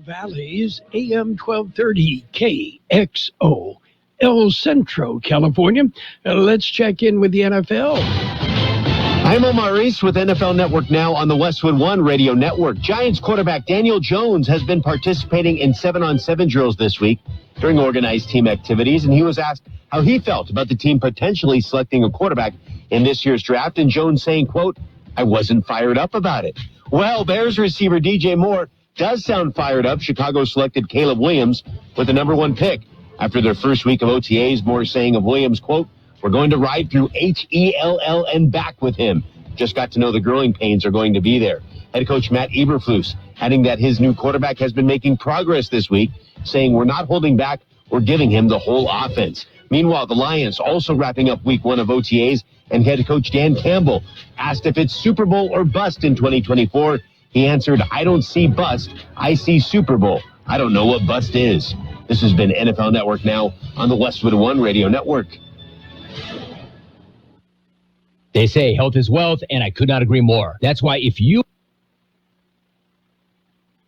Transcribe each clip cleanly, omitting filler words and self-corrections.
Valley's AM 1230 KXO, El Centro, California. Let's check in with the NFL. I'm Omar Reese with NFL Network Now on the Westwood One Radio Network. Giants quarterback Daniel Jones has been participating in 7-on-7 drills this week during organized team activities, and he was asked how he felt about the team potentially selecting a quarterback in this year's draft, and Jones saying, quote, "I wasn't fired up about it." Well, Bears receiver DJ Moore does sound fired up. Chicago selected Caleb Williams with the number 1 pick. After their first week of OTAs, Moore saying of Williams, quote, "We're going to ride through HELL and back with him. Just got to know the growing pains are going to be there." Head coach Matt Eberflus adding that his new quarterback has been making progress this week, saying we're not holding back, we're giving him the whole offense. Meanwhile, the Lions also wrapping up week 1 of OTAs, and head coach Dan Campbell asked if it's Super Bowl or bust in 2024. He answered, "I don't see bust, I see Super Bowl. I don't know what bust is." This has been NFL Network Now on the Westwood One Radio Network. They say health is wealth, and I could not agree more. That's why if you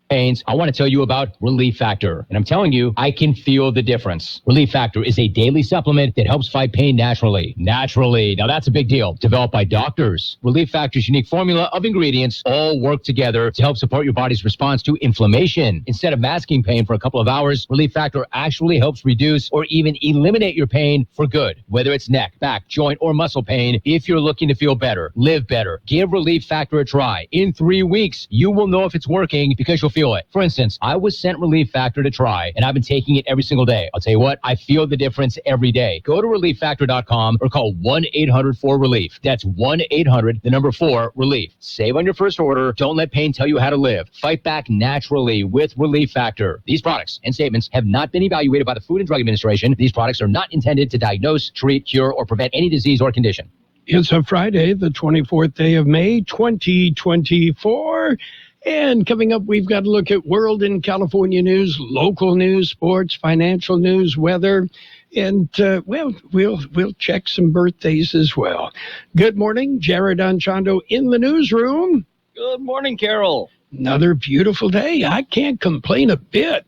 pains, I want to tell you about Relief Factor. And I'm telling you, I can feel the difference. Relief Factor is a daily supplement that helps fight pain naturally. Naturally. Now that's a big deal. Developed by doctors. Relief Factor's unique formula of ingredients all work together to help support your body's response to inflammation. Instead of masking pain for a couple of hours, Relief Factor actually helps reduce or even eliminate your pain for good. Whether it's neck, back, joint, or muscle pain, if you're looking to feel better, live better, give Relief Factor a try. In 3 weeks, you will know if it's working because you'll feel it. For instance, I was sent Relief Factor to try, and I've been taking it every single day. I'll tell you what, I feel the difference every day. Go to ReliefFactor.com or call 1-800-4RELIEF. That's 1-800-4-RELIEF. Save on your first order. Don't let pain tell you how to live. Fight back naturally with Relief Factor. These products and statements have not been evaluated by the Food and Drug Administration. These products are not intended to diagnose, treat, cure, or prevent any disease or condition. It's a Friday, the 24th day of May, 2024. And coming up, we've got to look at world and California news, local news, sports, financial news, weather, and, we'll check some birthdays as well. Good morning, Jared Anchondo in the newsroom. Good morning, Carroll. Another beautiful day. I can't complain a bit.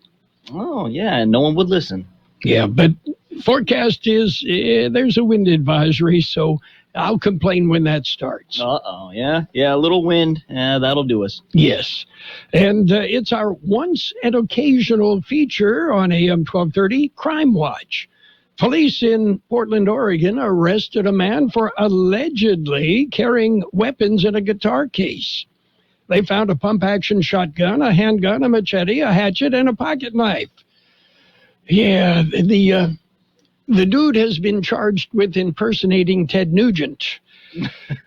Oh, yeah, no one would listen. Yeah, but forecast is there's a wind advisory, so I'll complain when that starts. Uh-oh, yeah, a little wind, that'll do us. Yes, and it's our once and occasional feature on AM 1230, Crime Watch. Police in Portland, Oregon arrested a man for allegedly carrying weapons in a guitar case. They found a pump-action shotgun, a handgun, a machete, a hatchet, and a pocket knife. Yeah, the dude has been charged with impersonating Ted Nugent.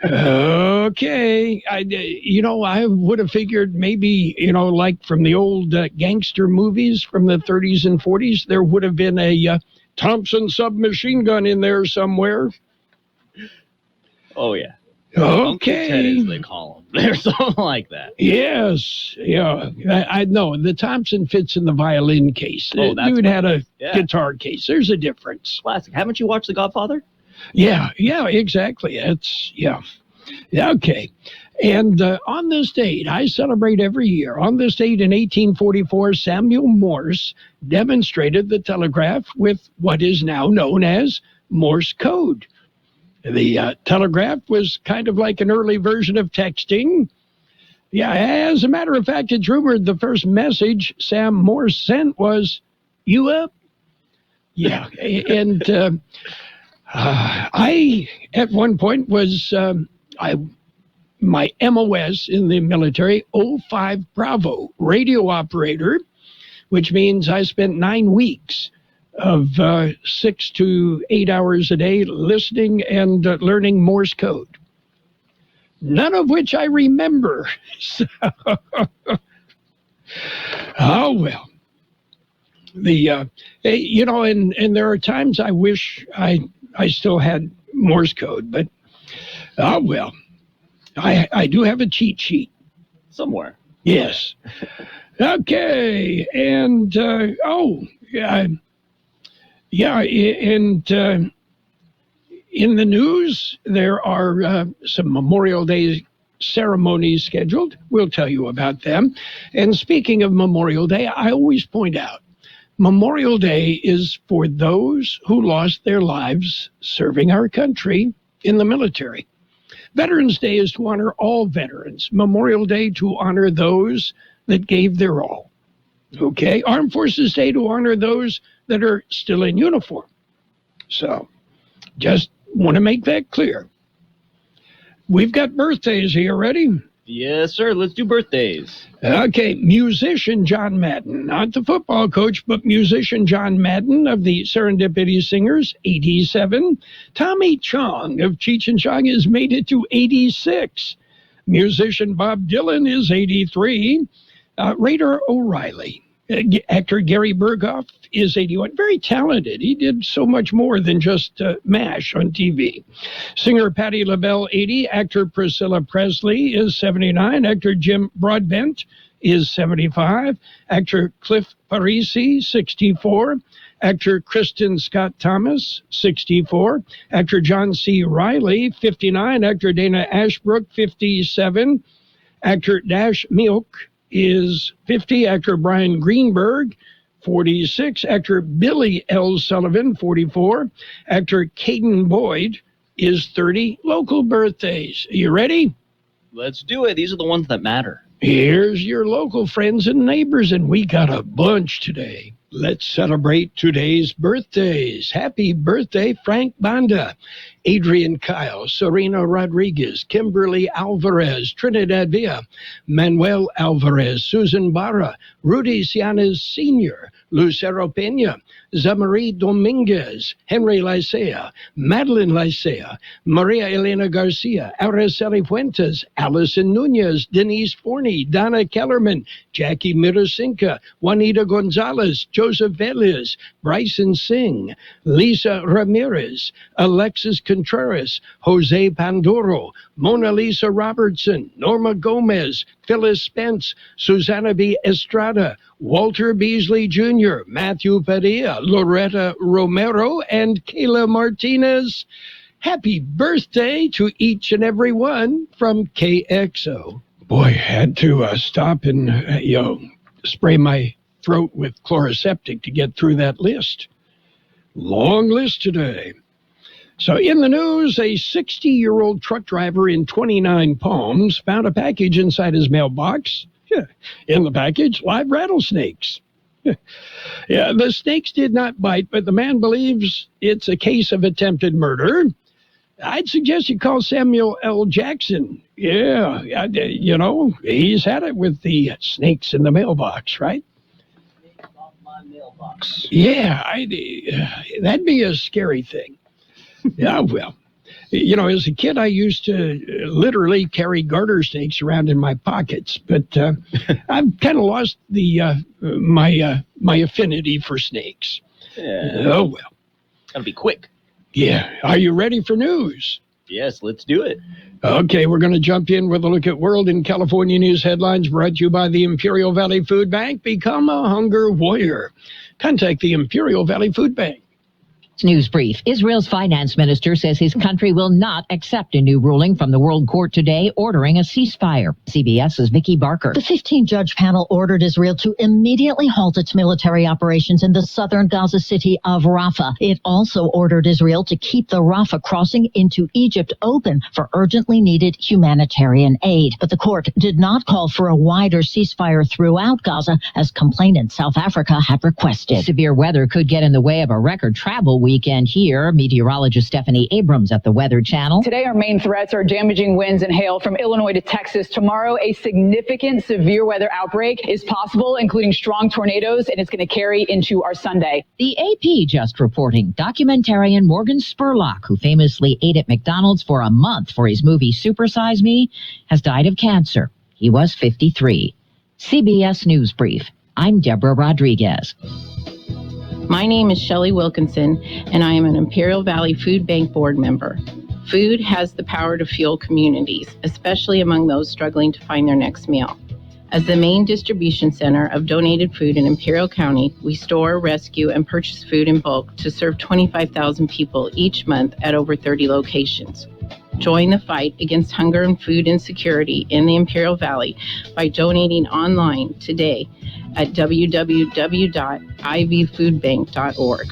Okay. I would have figured maybe, like from the old gangster movies from the 30s and 40s, there would have been a Thompson submachine gun in there somewhere. Oh, yeah. Okay. Ted, as they call him. There's something like that. Yes. Yeah. I know. The Thompson fits in the violin case. Oh, that's dude had a guitar case. There's a difference. Classic. Haven't you watched The Godfather? Yeah, exactly. Okay. And on this date, I celebrate every year. On this date in 1844, Samuel Morse demonstrated the telegraph with what is now known as Morse code. The telegraph was kind of like an early version of texting. Yeah, as a matter of fact, it's rumored the first message Sam Morse sent was, "You up?" Yeah, and I, at one point, was my MOS in the military, 05 Bravo, radio operator, which means I spent 9 weeks of 6 to 8 hours a day listening and learning Morse code. None of which I remember. So, oh, well. And there are times I wish I still had Morse code, but, oh, well. I do have a cheat sheet. Somewhere. Yes. Okay. And, and in the news, there are some Memorial Day ceremonies scheduled. We'll tell you about them. And speaking of Memorial Day, I always point out, Memorial Day is for those who lost their lives serving our country in the military. Veterans Day is to honor all veterans. Memorial Day to honor those that gave their all. Okay? Armed Forces Day to honor those that are still in uniform. So, just want to make that clear. We've got birthdays. Are you ready? Yes, sir. Let's do birthdays. Okay, musician John Madden, not the football coach, but musician John Madden of the Serendipity Singers, 87. Tommy Chong of Cheech and Chong has made it to 86. Musician Bob Dylan is 83. Raider O'Reilly. Actor Gary Berghoff is 81. Very talented. He did so much more than just MASH on TV. Singer Patti LaBelle, 80. Actor Priscilla Presley is 79. Actor Jim Broadbent is 75. Actor Cliff Parisi, 64. Actor Kristen Scott Thomas, 64. Actor John C. Reilly, 59. Actor Dana Ashbrook, 57. Actor Dash Milk is 50. Actor Brian Greenberg, 46. Actor Billy L. Sullivan, 44. Actor Caden Boyd is 30. Local birthdays. Are you ready? Let's do it. These are the ones that matter. Here's your local friends and neighbors, and we got a bunch today. Let's celebrate today's birthdays. Happy birthday, Frank Banda, Adrian Kyle, Serena Rodriguez, Kimberly Alvarez, Trinidad Villa, Manuel Alvarez, Susan Barra, Rudy Cianes Sr., Lucero Peña, Zamarie Dominguez, Henry Licea, Madeline Licea, Maria Elena Garcia, Araceli Fuentes, Allison Nunez, Denise Forney, Donna Kellerman, Jackie Mirasinka, Juanita Gonzalez, Joseph Velez, Bryson Singh, Lisa Ramirez, Alexis Contreras, Jose Panduro, Mona Lisa Robertson, Norma Gomez, Phyllis Spence, Susana B. Estrada, Walter Beasley Jr., Matthew Padilla, Loretta Romero, and Kayla Martinez. Happy birthday to each and every one from KXO. Boy, had to stop and, spray my throat with chloroseptic to get through that list. Long list today. So in the news, a 60-year-old truck driver in 29 Palms found a package inside his mailbox. In the package, live rattlesnakes. Yeah, the snakes did not bite, but the man believes it's a case of attempted murder. I'd suggest you call Samuel L. Jackson. Yeah, he's had it with the snakes in the mailbox, right? Snakes off my mailbox. Yeah, that'd be a scary thing. Yeah, well, as a kid, I used to literally carry garter snakes around in my pockets, but I've kind of lost my affinity for snakes. Yeah. Oh, well. Gotta be quick. Yeah. Are you ready for news? Yes, let's do it. Okay, we're going to jump in with a look at World and California news headlines brought to you by the Imperial Valley Food Bank. Become a hunger warrior. Contact the Imperial Valley Food Bank. News brief. Israel's finance minister says his country will not accept a new ruling from the World Court today ordering a ceasefire. CBS's Vicki Barker. The 15-judge panel ordered Israel to immediately halt its military operations in the southern Gaza city of Rafah. It also ordered Israel to keep the Rafah crossing into Egypt open for urgently needed humanitarian aid. But the court did not call for a wider ceasefire throughout Gaza, as complainant South Africa had requested. Severe weather could get in the way of a record travel weekend here. Meteorologist Stephanie Abrams at the Weather Channel. Today, our main threats are damaging winds and hail from Illinois to Texas. Tomorrow, a significant severe weather outbreak is possible, including strong tornadoes, and it's going to carry into our Sunday. The AP just reporting documentarian Morgan Spurlock, who famously ate at McDonald's for a month for his movie Super Size Me, has died of cancer. He was 53. CBS News Brief. I'm Deborah Rodriguez. My name is Shelley Wilkinson, and I am an Imperial Valley Food Bank board member. Food has the power to fuel communities, especially among those struggling to find their next meal. As the main distribution center of donated food in Imperial County, we store, rescue, and purchase food in bulk to serve 25,000 people each month at over 30 locations. Join the fight against hunger and food insecurity in the Imperial Valley by donating online today at www.ivfoodbank.org.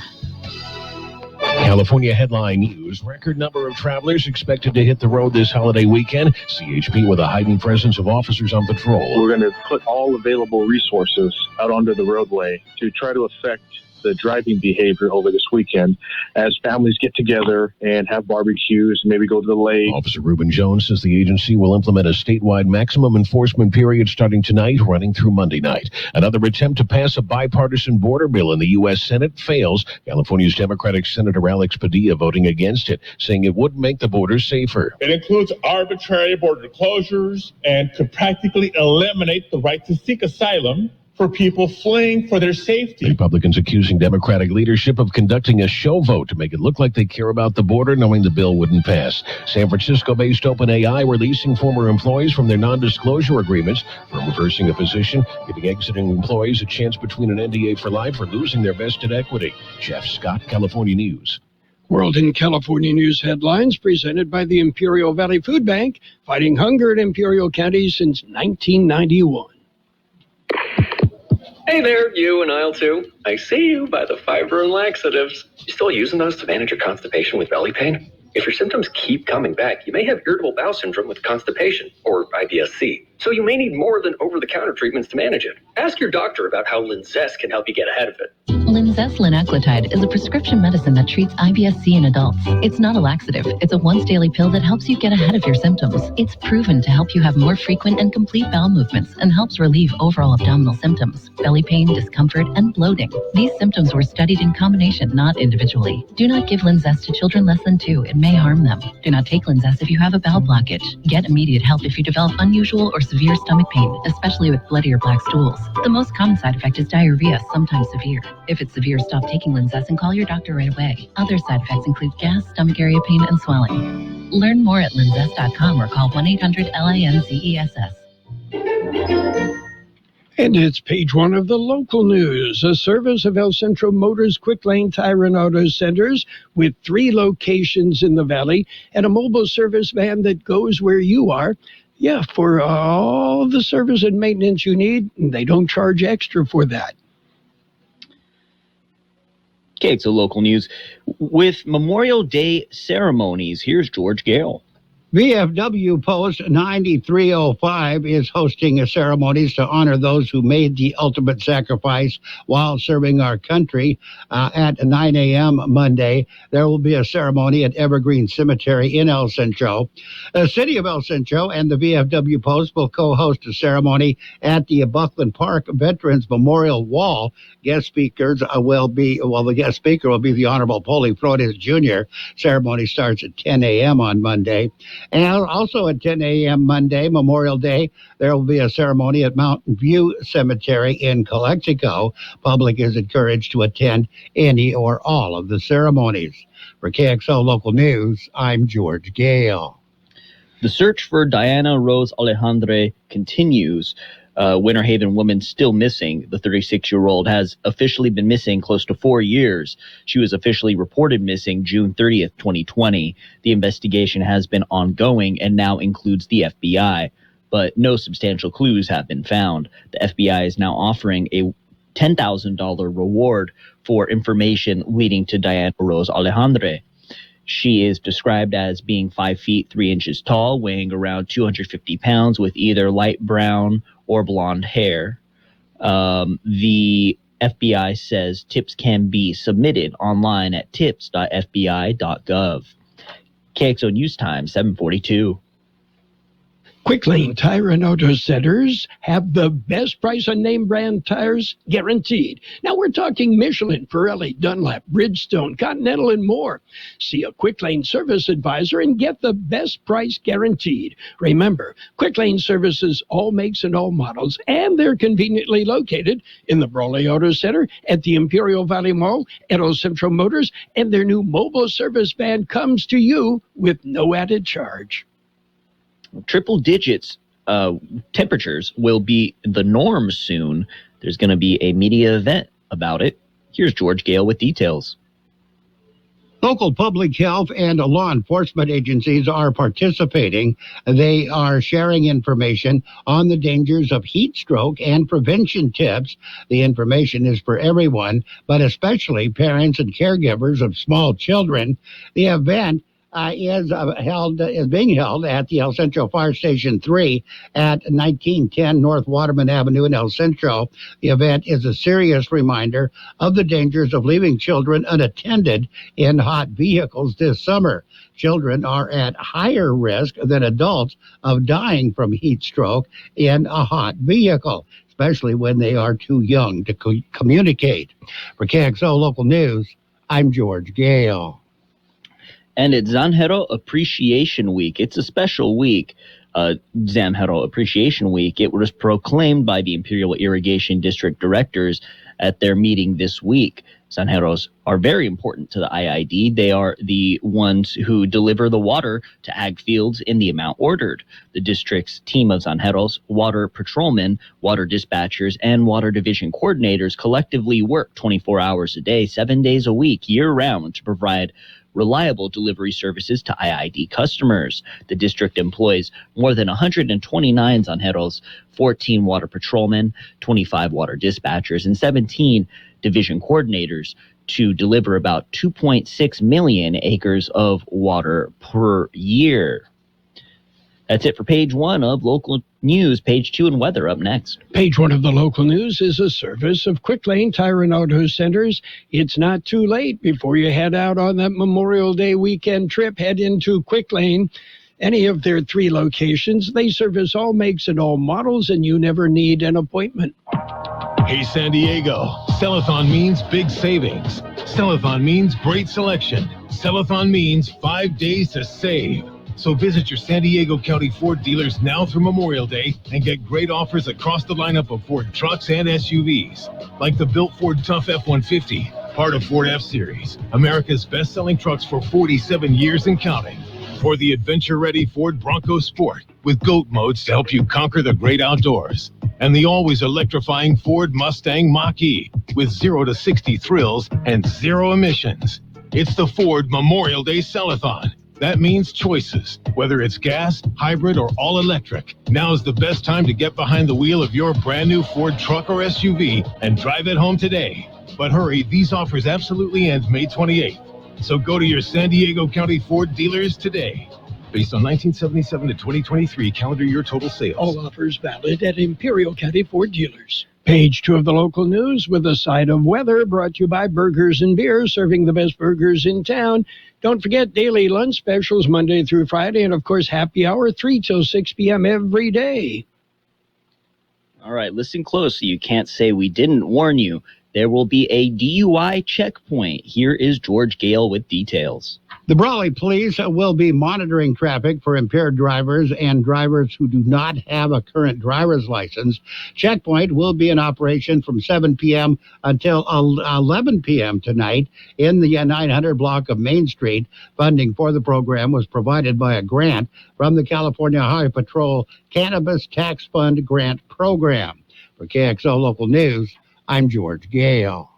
California headline news. Record number of travelers expected to hit the road this holiday weekend. CHP with a heightened presence of officers on patrol. We're going to put all available resources out onto the roadway to try to affect the driving behavior over this weekend as families get together and have barbecues and maybe go to the lake. Officer Reuben Jones says the agency will implement a statewide maximum enforcement period starting tonight, running through Monday night. Another attempt to pass a bipartisan border bill in the U.S. Senate fails. California's Democratic Senator Alex Padilla voting against it, saying it would make the border safer. It includes arbitrary border closures and could practically eliminate the right to seek asylum for people fleeing for their safety. Republicans accusing Democratic leadership of conducting a show vote to make it look like they care about the border, knowing the bill wouldn't pass. San Francisco-based OpenAI releasing former employees from their non-disclosure agreements for reversing a position, giving exiting employees a chance between an NDA for life or losing their vested equity. Jeff Scott, California News. World in California News headlines presented by the Imperial Valley Food Bank, fighting hunger in Imperial County since 1991. Hey there, you in aisle 2. I see you by the fiber and laxatives. You still using those to manage your constipation with belly pain? If your symptoms keep coming back, you may have irritable bowel syndrome with constipation, or IBS-C. So you may need more than over-the-counter treatments to manage it. Ask your doctor about how Linzess can help you get ahead of it. Linzess linaclotide is a prescription medicine that treats IBS-C in adults. It's not a laxative. It's a once-daily pill that helps you get ahead of your symptoms. It's proven to help you have more frequent and complete bowel movements and helps relieve overall abdominal symptoms, belly pain, discomfort, and bloating. These symptoms were studied in combination, not individually. Do not give Linzess to children less than 2. It may harm them. Do not take Linzess if you have a bowel blockage. Get immediate help if you develop unusual or severe stomach pain, especially with bloody or black stools. The most common side effect is diarrhea, sometimes severe. If it's severe, stop taking Linzess and call your doctor right away. Other side effects include gas, stomach area pain, and swelling. Learn more at linzess.com or call 1-800-LINZESS. And it's page 1 of the local news. A service of El Centro Motors Quick Lane Tire and Auto Centers with 3 locations in the valley and a mobile service van that goes where you are. Yeah, for all the service and maintenance you need. They don't charge extra for that. Okay, so local news. With Memorial Day ceremonies, here's George Gale. VFW Post 9305 is hosting ceremonies to honor those who made the ultimate sacrifice while serving our country. At 9 a.m. Monday, there will be a ceremony at Evergreen Cemetery in El Centro. The City of El Centro and the VFW Post will co-host a ceremony at the Buckley Park Veterans Memorial Wall. Guest speakers the guest speaker will be the Honorable Poli Flores Jr. Ceremony starts at 10 a.m. on Monday. And also at 10 a.m. Monday, Memorial Day, there will be a ceremony at Mountain View Cemetery in Calexico. Public is encouraged to attend any or all of the ceremonies. For KXO Local News, I'm George Gale. The search for Diana Rose Alejandre continues. Winter Haven woman still missing. The 36-year-old has officially been missing close to 4 years. She was officially reported missing June 30th, 2020. The investigation has been ongoing and now includes the FBI, but no substantial clues have been found. The FBI is now offering a $10,000 reward for information leading to Diana Rose Alejandre. She is described as being 5 feet 3 inches tall, weighing around 250 pounds with either light brown or blonde hair. The FBI says tips can be submitted online at tips.fbi.gov. KXO News Time, 7:42. Quick Lane Tire and Auto Centers have the best price on name brand tires guaranteed. Now we're talking Michelin, Pirelli, Dunlop, Bridgestone, Continental, and more. See a Quick Lane service advisor and get the best price guaranteed. Remember, Quick Lane services all makes and all models, and they're conveniently located in the Brawley Auto Center, at the Imperial Valley Mall, at El Centro Motors, and their new mobile service van comes to you with no added charge. Triple digits temperatures will be the norm soon. There's going to be a media event about it. Here's George Gale with details. Local public health and law enforcement agencies are participating. They are sharing information on the dangers of heat stroke and prevention tips. The information is for everyone, but especially parents and caregivers of small children. The event is being held at the El Centro Fire Station 3 at 1910 North Waterman Avenue in El Centro. The event is a serious reminder of the dangers of leaving children unattended in hot vehicles this summer. Children are at higher risk than adults of dying from heat stroke in a hot vehicle, especially when they are too young to communicate. For Kxo Local News, I'm George Gale. And it's Zanjero Appreciation Week. It's a special week, Zanjero Appreciation Week. It was proclaimed by the Imperial Irrigation District directors at their meeting this week. Zanjeros are very important to the IID. They are the ones who deliver the water to ag fields in the amount ordered. The district's team of Zanjeros, water patrolmen, water dispatchers, and water division coordinators collectively work 24 hours a day, 7 days a week, year-round to provide reliable delivery services to IID customers. The district employs more than 129 Zanjeros, 14 water patrolmen, 25 water dispatchers, and 17 division coordinators to deliver about 2.6 million acres of water per year. That's it for page 1 of local news. Page 2 and weather up next. Page 1 of the local news is a service of Quick Lane Tire and Auto Centers. It's not too late. Before you head out on that Memorial Day weekend trip, head into Quick Lane. Any of their 3 locations, they service all makes and all models, and you never need an appointment. Hey, San Diego, Sellathon means big savings. Sellathon means great selection. Sellathon means 5 days to save. So visit your San Diego County Ford dealers now through Memorial Day and get great offers across the lineup of Ford trucks and SUVs, like the built Ford Tough F-150, part of Ford F-Series, America's best-selling trucks for 47 years and counting. For the adventure-ready Ford Bronco Sport with GOAT modes to help you conquer the great outdoors. And the always electrifying Ford Mustang Mach-E with 0 to 60 thrills and 0 emissions. It's the Ford Memorial Day Sellathon. That means choices, whether it's gas, hybrid, or all-electric. Now is the best time to get behind the wheel of your brand new Ford truck or SUV and drive it home today. But hurry, these offers absolutely end May 28th. So go to your San Diego County Ford dealers today. Based on 1977 to 2023 calendar year total sales. All offers valid at Imperial County Ford dealers. Page 2 of the local news with a side of weather, brought to you by Burgers and Beer, serving the best burgers in town. Don't forget daily lunch specials Monday through Friday, and of course happy hour 3 till 6 p.m. every day. All right, listen close so you can't say we didn't warn you. There will be a DUI checkpoint. Here is George Gale with details. The Brawley Police will be monitoring traffic for impaired drivers and drivers who do not have a current driver's license. Checkpoint will be in operation from 7 p.m. until 11 p.m. tonight in the 900 block of Main Street. Funding for the program was provided by a grant from the California Highway Patrol Cannabis Tax Fund Grant Program. For KXO Local News, I'm George Gale.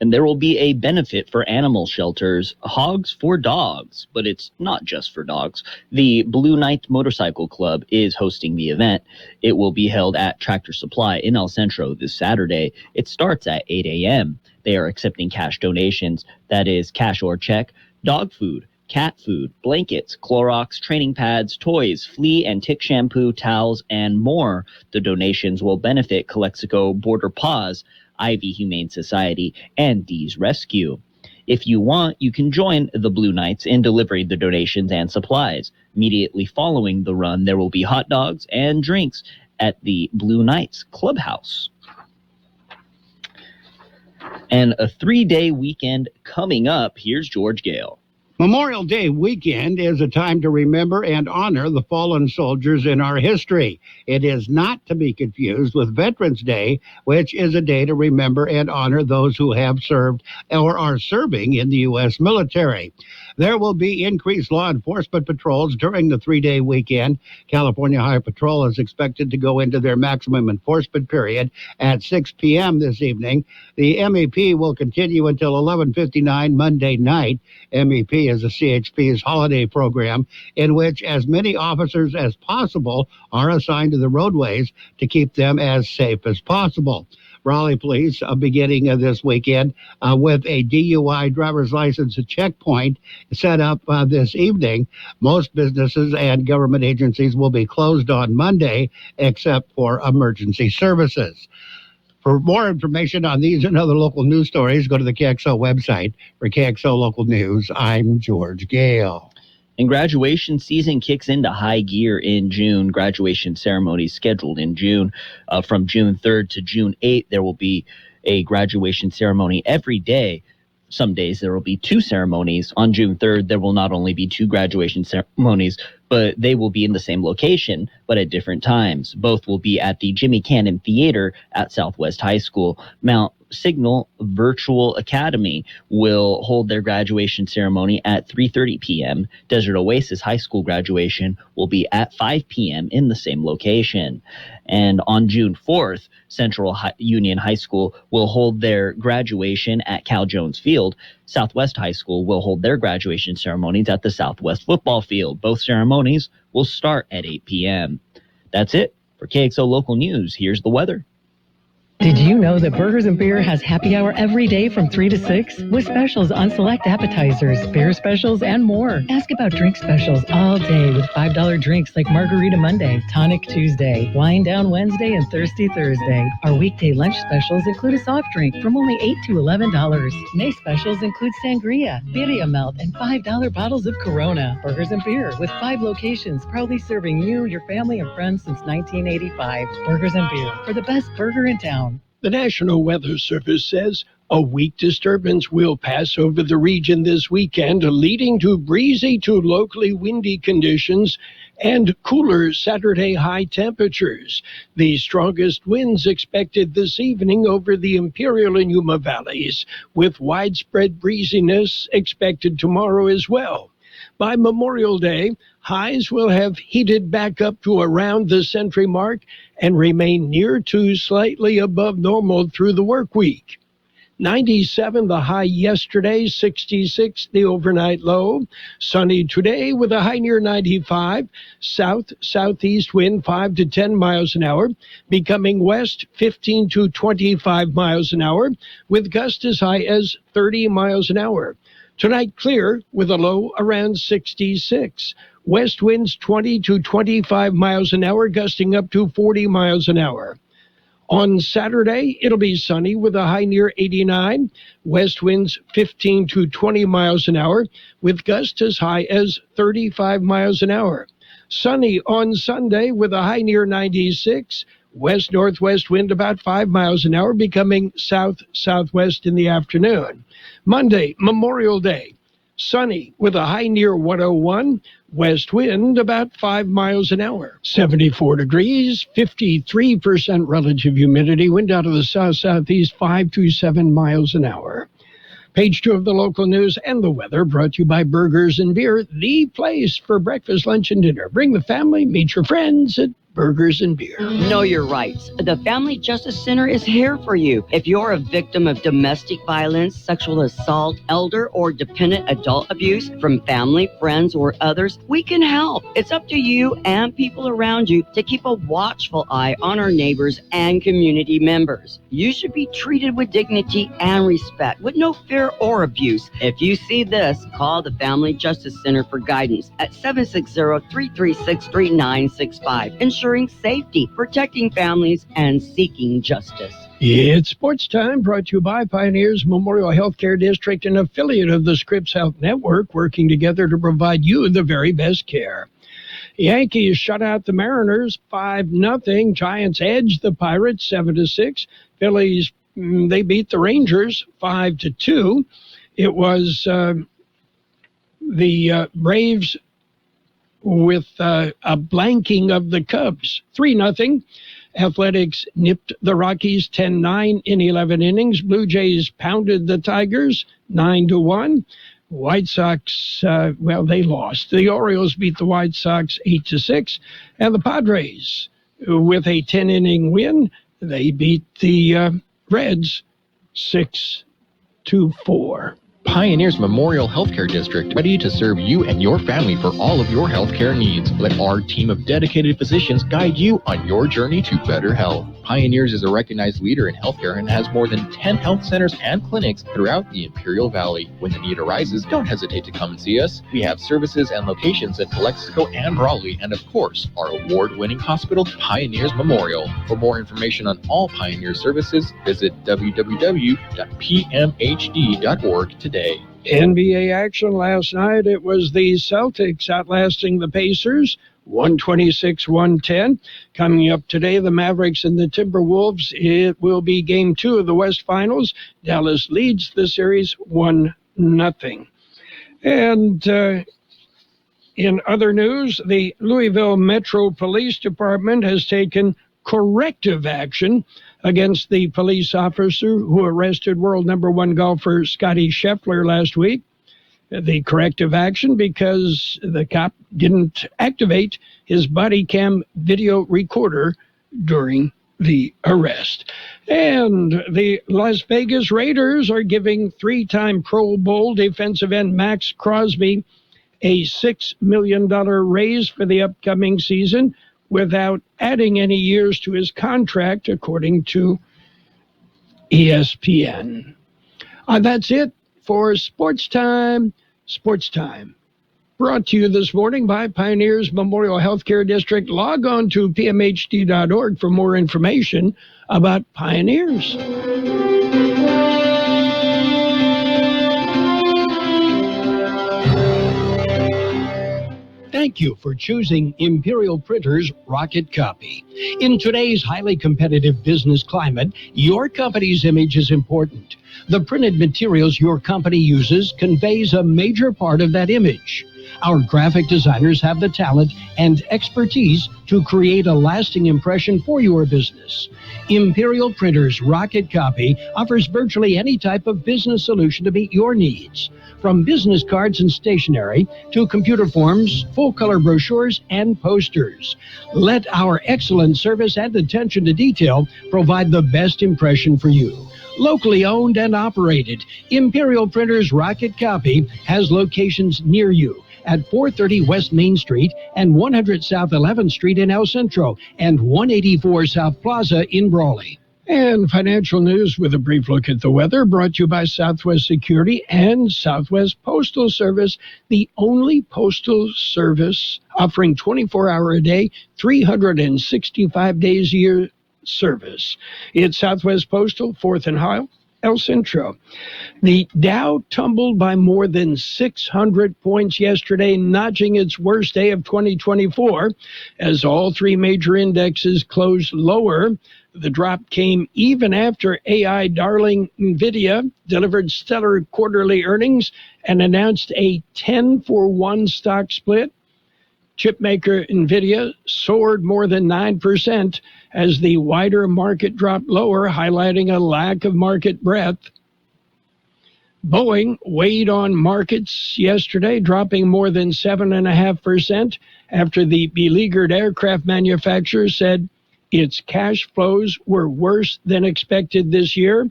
And there will be a benefit for animal shelters, Hogs for Dogs, but it's not just for dogs. The Blue Knight Motorcycle Club is hosting the event. It will be held at Tractor Supply in El Centro this Saturday. It starts at 8 a.m. They are accepting cash donations, that is cash or check, dog food, cat food, blankets, Clorox, training pads, toys, flea and tick shampoo, towels, and more. The donations will benefit Calexico Border Paws, Ivy Humane Society, and Dee's Rescue. If you want, you can join the Blue Knights in delivering the donations and supplies. Immediately following the run, there will be hot dogs and drinks at the Blue Knights Clubhouse. And a 3-day weekend coming up. Here's George Gale. Memorial Day weekend is a time to remember and honor the fallen soldiers in our history. It is not to be confused with Veterans Day, which is a day to remember and honor those who have served or are serving in the U.S. military. There will be increased law enforcement patrols during the 3-day weekend. California Highway Patrol is expected to go into their maximum enforcement period at 6 p.m. this evening. The MEP will continue until 11:59 Monday night. MEP is the CHP's holiday program in which as many officers as possible are assigned to the roadways to keep them as safe as possible. Raleigh Police beginning this weekend with a DUI driver's license checkpoint set up this evening. Most businesses and government agencies will be closed on Monday except for emergency services. For more information on these and other local news stories, go to the Kxo website. For Kxo Local News, I'm George Gale. And graduation season kicks into high gear in June. Graduation ceremonies scheduled in June. From June 3rd to June 8th, there will be a graduation ceremony every day. Some days there will be 2 ceremonies. On June 3rd, there will not only be 2 graduation ceremonies, but they will be in the same location, but at different times. Both will be at the Jimmy Cannon Theater at Southwest High School. Mount Signal Virtual Academy will hold their graduation ceremony at 3:30 p.m. Desert Oasis High School graduation will be at 5 p.m. in the same location. And on June 4th, Central Union High School will hold their graduation at Cal Jones Field. Southwest High School will hold their graduation ceremonies at the Southwest Football Field. Both ceremonies will start at 8 p.m. That's it for KXO Local News. Here's the weather. Did you know that Burgers and Beer has happy hour every day from 3 to 6? With specials on select appetizers, beer specials, and more. Ask about drink specials all day with $5 drinks like Margarita Monday, Tonic Tuesday, Wine Down Wednesday, and Thirsty Thursday. Our weekday lunch specials include a soft drink from only $8 to $11. May specials include sangria, birria melt, and $5 bottles of Corona. Burgers and Beer with 5 locations proudly serving you, your family, and friends since 1985. Burgers and Beer for the best burger in town. The National Weather Service says a weak disturbance will pass over the region this weekend, leading to breezy to locally windy conditions and cooler Saturday high temperatures. The strongest winds expected this evening over the Imperial and Yuma valleys, with widespread breeziness expected tomorrow as well. By Memorial Day, highs will have heated back up to around the century mark and remain near to slightly above normal through the work week. 97 the high yesterday, 66 the overnight low. Sunny today with a high near 95. South-southeast wind 5 to 10 miles an hour, becoming west 15 to 25 miles an hour, with gusts as high as 30 miles an hour. Tonight clear with a low around 66. West winds 20 to 25 miles an hour, gusting up to 40 miles an hour. On Saturday, it'll be sunny with a high near 89. West winds 15 to 20 miles an hour, with gusts as high as 35 miles an hour. Sunny on Sunday with a high near 96. West-northwest wind about 5 miles an hour, becoming south-southwest in the afternoon. Monday, Memorial Day, sunny with a high near 101, west wind about 5 miles an hour. 74 degrees, 53% relative humidity, wind out of the south-southeast 5 to 7 miles an hour. Page 2 of the local news and the weather brought to you by Burgers and Beer, the place for breakfast, lunch, and dinner. Bring the family, meet your friends at Burgers and Beer. Know your rights. The Family Justice Center is here for you. If you're a victim of domestic violence, sexual assault, elder or dependent adult abuse from family, friends, or others, we can help. It's up to you and people around you to keep a watchful eye on our neighbors and community members. You should be treated with dignity and respect, with no fear or abuse. If you see this, call the Family Justice Center for guidance at 760-336-3965. Ensuring safety, protecting families, and seeking justice. It's sports time, brought to you by Pioneers Memorial Healthcare District, an affiliate of the Scripps Health Network, working together to provide you the very best care. Yankees shut out the Mariners 5-0. Giants edged the Pirates 7-6. Phillies, they beat the Rangers 5-2. It was the Braves with a blanking of the Cubs, 3-0. Athletics nipped the Rockies 10-9 in 11 innings. Blue Jays pounded the Tigers 9-1. White Sox, they lost. The Orioles beat the White Sox 8-6, and the Padres, with a 10-inning win, they beat the Reds 6-4. Pioneers Memorial Healthcare District, ready to serve you and your family for all of your healthcare needs. Let our team of dedicated physicians guide you on your journey to better health. Pioneers is a recognized leader in healthcare and has more than 10 health centers and clinics throughout the Imperial Valley. When the need arises, don't hesitate to come and see us. We have services and locations in Calexico and Raleigh, and of course, our award-winning hospital, Pioneers Memorial. For more information on all Pioneer services, visit www.pmhd.org today. NBA action last night. It was the Celtics outlasting the Pacers, 126-110. Coming up today, the Mavericks and the Timberwolves. It will be Game 2 of the West Finals. Dallas leads the series 1-0. And in other news, the Louisville Metro Police Department has taken corrective action against the police officer who arrested world number 1 golfer Scottie Scheffler last week. The corrective action because the cop didn't activate his body cam video recorder during the arrest. And the Las Vegas Raiders are giving 3-time Pro Bowl defensive end Max Crosby a $6 million raise for the upcoming season without adding any years to his contract, according to ESPN. That's it for Sports Time. Sports Time. Brought to you this morning by Pioneers Memorial Healthcare District. Log on to pmhd.org for more information about Pioneers. Thank you for choosing Imperial Printers Rocket Copy. In today's highly competitive business climate, your company's image is important. The printed materials your company uses conveys a major part of that image. Our graphic designers have the talent and expertise to create a lasting impression for your business. Imperial Printers Rocket Copy offers virtually any type of business solution to meet your needs, from business cards and stationery to computer forms, full-color brochures, and posters. Let our excellent service and attention to detail provide the best impression for you. Locally owned and operated, Imperial Printers Rocket Copy has locations near you at 430 West Main Street and 100 South 11th Street in El Centro and 184 South Plaza in Brawley. And financial news with a brief look at the weather, brought to you by Southwest Security and Southwest Postal Service, the only postal service offering 24-hour-a-day, 365 days a year service. It's Southwest Postal, 4th and Hile, El Centro. The Dow tumbled by more than 600 points yesterday, notching its worst day of 2024 as all three major indexes closed lower. The drop came even after AI darling NVIDIA delivered stellar quarterly earnings and announced a 10-for-1 stock split. Chipmaker NVIDIA soared more than 9% as the wider market dropped lower, highlighting a lack of market breadth. Boeing weighed on markets yesterday, dropping more than 7.5% after the beleaguered aircraft manufacturer said its cash flows were worse than expected this year.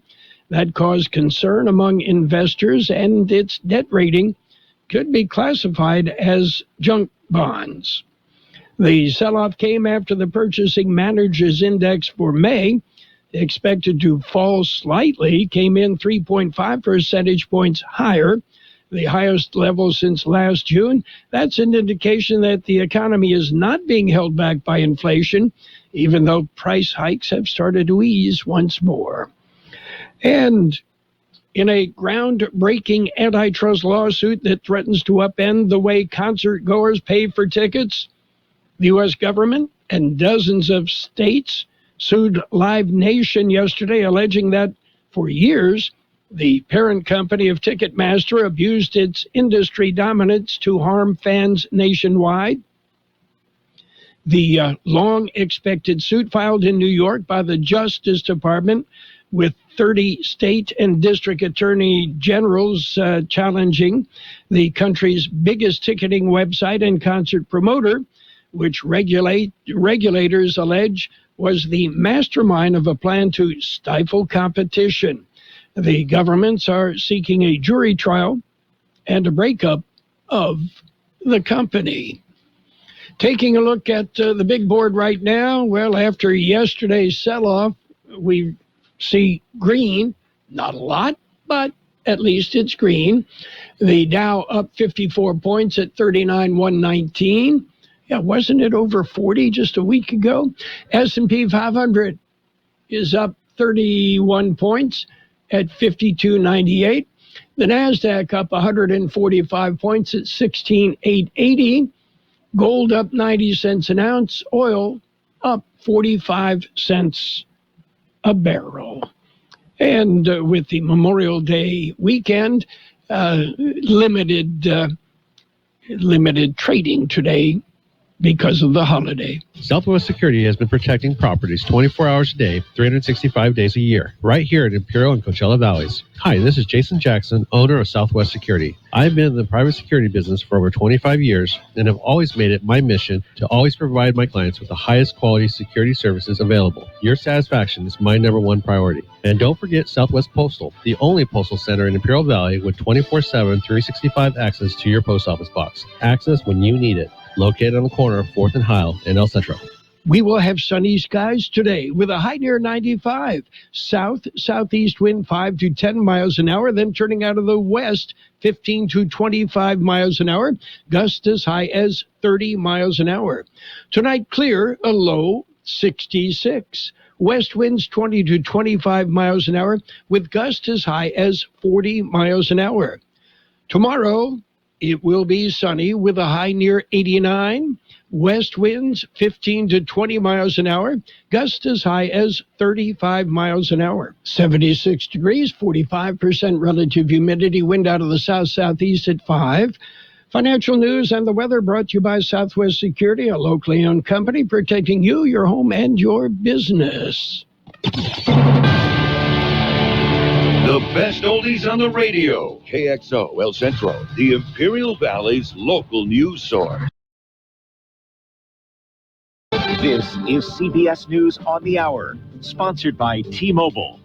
That caused concern among investors, and its debt rating could be classified as junk bonds. The sell-off came after the Purchasing Managers Index for May, expected to fall slightly, came in 3.5 percentage points higher, the highest level since last June. That's an indication that the economy is not being held back by inflation, even though price hikes have started to ease once more. And in a groundbreaking antitrust lawsuit that threatens to upend the way concert goers pay for tickets, the U.S. government and dozens of states sued Live Nation yesterday, alleging that for years, the parent company of Ticketmaster abused its industry dominance to harm fans nationwide. The long-expected suit filed in New York by the Justice Department with 30 state and district attorney generals challenging the country's biggest ticketing website and concert promoter, which regulators allege was the mastermind of a plan to stifle competition. The governments are seeking a jury trial and a breakup of the company. Taking a look at the big board right now, well, after yesterday's sell-off, we see green, not a lot, but at least it's green. The Dow up 54 points at 39,119. Yeah, wasn't it over 40 just a week ago? S&P 500 is up 31 points at 52.98. The NASDAQ up 145 points at 16,880. Gold up 90 cents an ounce. Oil up 45 cents a barrel. And with the Memorial Day weekend, limited trading today because of the holiday. Southwest Security has been protecting properties 24 hours a day, 365 days a year, right here at Imperial and Coachella Valleys. Hi, this is Jason Jackson, owner of Southwest Security. I've been in the private security business for over 25 years and have always made it my mission to always provide my clients with the highest quality security services available. Your satisfaction is my number one priority. And don't forget Southwest Postal, the only postal center in Imperial Valley with 24/7, 365 access to your post office box. Access when you need it. Located on the corner of 4th and Heil in El Centro. We will have sunny skies today with a high near 95. Southeast wind 5 to 10 miles an hour, then turning out of the west 15 to 25 miles an hour. Gusts as high as 30 miles an hour. Tonight clear, a low 66. West winds 20 to 25 miles an hour with gusts as high as 40 miles an hour. Tomorrow, it will be sunny with a high near 89. West winds 15 to 20 miles an hour. Gusts as high as 35 miles an hour. 76 degrees, 45% relative humidity. Wind out of the south-southeast at 5. Financial news and the weather brought to you by Southwest Security, a locally owned company protecting you, your home, and your business. The best oldies on the radio. KXO El Centro, the Imperial Valley's local news source. This is CBS News on the Hour, sponsored by T-Mobile.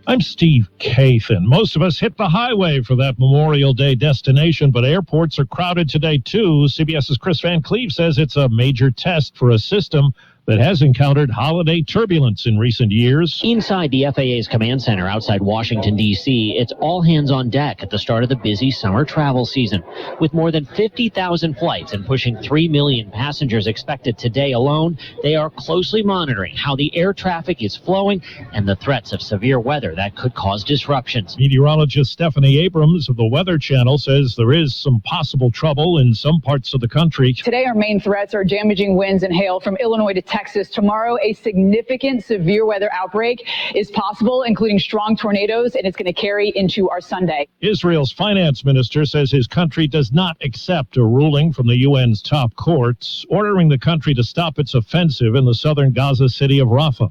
I'm Steve Kathan. Most of us hit the highway for that Memorial Day destination, but airports are crowded today, too. CBS's Chris Van Cleve says it's a major test for a system that has encountered holiday turbulence in recent years. Inside the FAA's command center outside Washington, D.C., it's all hands on deck at the start of the busy summer travel season. With more than 50,000 flights and pushing 3 million passengers expected today alone, they are closely monitoring how the air traffic is flowing and the threats of severe weather that could cause disruptions. Meteorologist Stephanie Abrams of the Weather Channel says there is some possible trouble in some parts of the country. Today, our main threats are damaging winds and hail from Illinois to Texas. Tomorrow, a significant severe weather outbreak is possible, including strong tornadoes, and it's going to carry into our Sunday. Israel's finance minister says his country does not accept a ruling from the UN's top courts ordering the country to stop its offensive in the southern Gaza city of Rafah.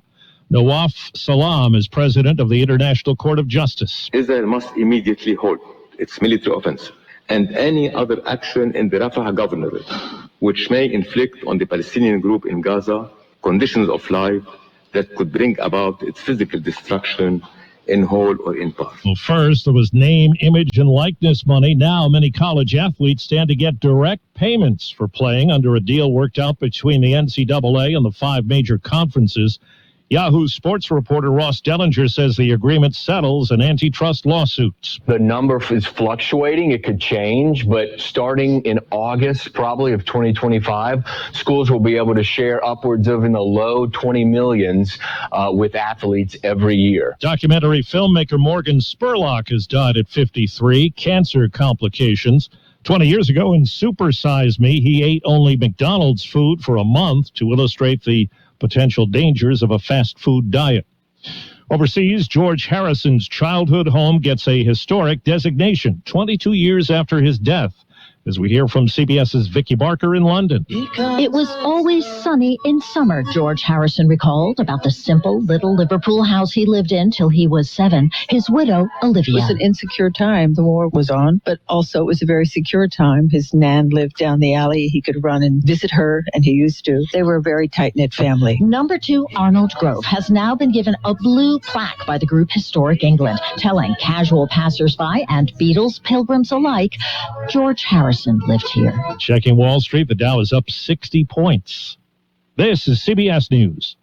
Nawaf Salam is president of the International Court of Justice. Israel must immediately halt its military offensive and any other action in the Rafah governorate which may inflict on the Palestinian group in Gaza conditions of life that could bring about its physical destruction in whole or in part. Well, first, there was name, image, and likeness money. Now, many college athletes stand to get direct payments for playing under a deal worked out between the NCAA and the 5 major conferences. Yahoo Sports reporter Ross Dellinger says the agreement settles an antitrust lawsuit. The number is fluctuating. It could change, but starting in August, probably of 2025, schools will be able to share upwards of in the low 20 millions with athletes every year. Documentary filmmaker Morgan Spurlock has died at 53, cancer complications. 20 years ago in Super Size Me, he ate only McDonald's food for a month to illustrate the potential dangers of a fast food diet. Overseas, George Harrison's childhood home gets a historic designation 22 years after his death. As we hear from CBS's Vicki Barker in London. It was always sunny in summer, George Harrison recalled about the simple little Liverpool house he lived in till he was 7. His widow, Olivia. It was an insecure time. The war was on, but also it was a very secure time. His nan lived down the alley. He could run and visit her, and he used to. They were a very tight-knit family. Number 2 Arnold Grove has now been given a blue plaque by the group Historic England, telling casual passersby and Beatles pilgrims alike, George Harrison lived here. Checking Wall Street, the Dow is up 60 points. This is CBS News.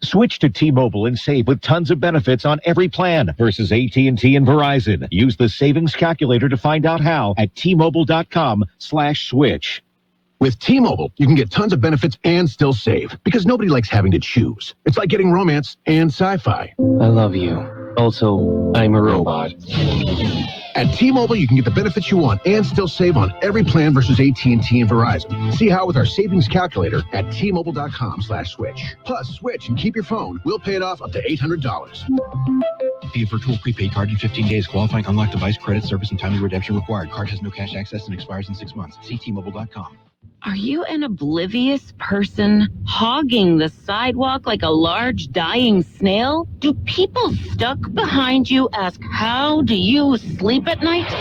Switch to T-Mobile and save with tons of benefits on every plan versus AT&T and Verizon. Use the savings calculator to find out how at T-Mobile.com/switch. With T-Mobile, you can get tons of benefits and still save, because nobody likes having to choose. It's like getting romance and sci-fi. I love you. Also, I'm a robot. At T-Mobile, you can get the benefits you want and still save on every plan versus AT&T and Verizon. See how with our savings calculator at T-Mobile.com/switch. Plus, switch and keep your phone. We'll pay it off up to $800. Pay a virtual prepaid card in 15 days. Qualifying unlocked device, credit, service, and timely redemption required. Card has no cash access and expires in 6 months. See T-Mobile.com. Are you an oblivious person hogging the sidewalk like a large dying snail? Do people stuck behind you ask, how do you sleep at night?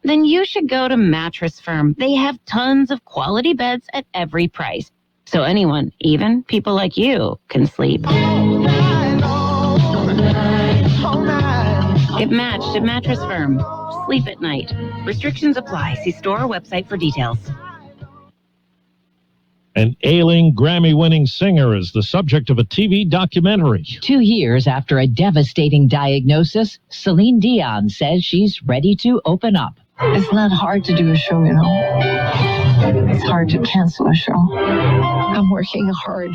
Then you should go to Mattress Firm. They have tons of quality beds at every price. So anyone, even people like you, can sleep. Get matched at Mattress Firm. Sleep at night. Restrictions apply. See store or website for details. An ailing Grammy-winning singer is the subject of a TV documentary. 2 years after a devastating diagnosis, Celine Dion says she's ready to open up. It's not hard to do a show, you know. It's hard to cancel a show. I'm working hard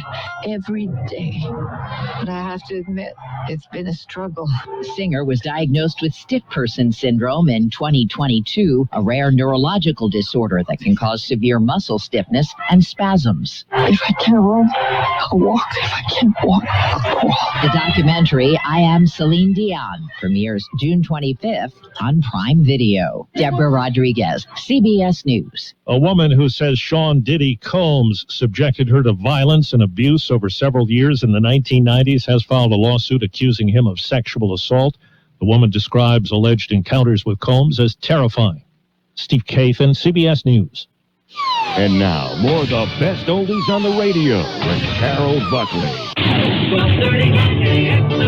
every day. But I have to admit, it's been a struggle. The singer was diagnosed with stiff person syndrome in 2022, a rare neurological disorder that can cause severe muscle stiffness and spasms. If I can't run, I'll walk. If I can't walk, I'll crawl. The documentary, I Am Celine Dion, premieres June 25th on Prime Video. Deborah Rodriguez, CBS News. A woman who says Sean Diddy Combs subjected her to violence and abuse over several years in the 1990s has filed a lawsuit accusing him of sexual assault. The woman describes alleged encounters with Combs as terrifying. Steve Kathan, CBS News. And now, more of the best oldies on the radio with Carroll Buckley.